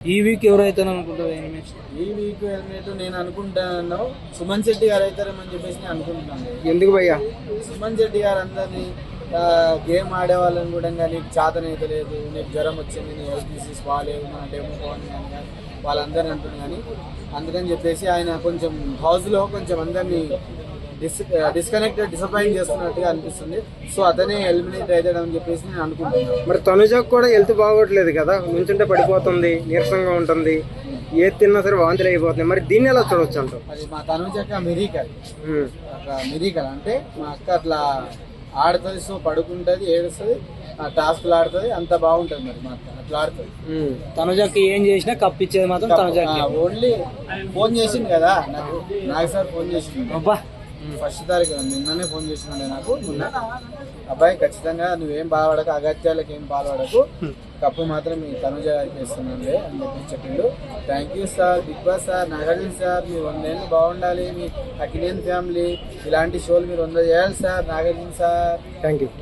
ఈ వీక్ ఎవరైతే అనుకుంటారు ఈ వీక్ ఎలిమినేట్ నేను అనుకుంటాను సుమన్ శెట్టి గారు అవుతారేమని చెప్పేసి నేను అనుకుంటున్నాను. ఎందుకు భయ్యా? సుమన్ శెట్టి గారు అందరినీ గేమ్ ఆడే వాళ్ళని కూడా నీకు చేతనైతే లేదు, నీకు జ్వరం వచ్చింది, నీ హెల్త్ ఇష్యూస్ బాగాలేవు, మన డెమో పోని కానీ వాళ్ళందరినీ అంటుంది. కానీ అందుకని చెప్పేసి ఆయన కొంచెం హౌస్లో కొంచెం అందరినీ డిసప్పాయింట్ చేస్తున్నట్టుగా అనిపిస్తుంది. సో అతనే ఎలిమినేట్ అవుతాడు అని చెప్పేసి నేను అనుకుంటున్నాను. మరి తనుజకు కూడా హెల్త్ బాగోట్లేదు కదా, నుంచుంటే పడిపోతుంది, నీరసంగా ఉంటుంది, ఏది తిన్నా సరే వాంతులు అయిపోతుంది. మరి దీన్ని ఎలా చూడవచ్చు అంటారు? అది మా తనుజక్క మిరీకల్, మిరీకల్ అంటే మా అక్క అట్లా ఆడుతుంది. సో పడుకుంటుంది, ఏడుస్తుంది, టాస్క్లు ఆడుతుంది, అంత బాగుంటుంది. మరి మా అక్క అట్లా ఆడుతుంది. తనుజకి ఏం చేసినా కప్పిచ్చేది మాత్రం తనుజకి. ఓన్లీ ఫోన్ చేసింది కదా నాకు, నాగసారి ఫోన్ చేసింది. అబ్బా, ఫస్ట్ తారీఖు నిన్ననే ఫోన్ చేసినాడు నాకు. అబ్బాయి ఖచ్చితంగా నువ్వేం బాధపడకు, అగత్యాలకు ఏం బాధపడకు, కప్పు మాత్రం మీ తనుజ గారికి ఇస్తున్నానులే అని చెప్పి చెప్పిండు. Thank you sir, big boss sir, Nagarjuna sir, మీరు 100 ఏళ్ళు బాగుండాలి, మీ అకినేన్ ఫ్యామిలీ ఇలాంటి షోలు మీరు 100 చేయాలి sir, Nagarjuna sir. Thank you.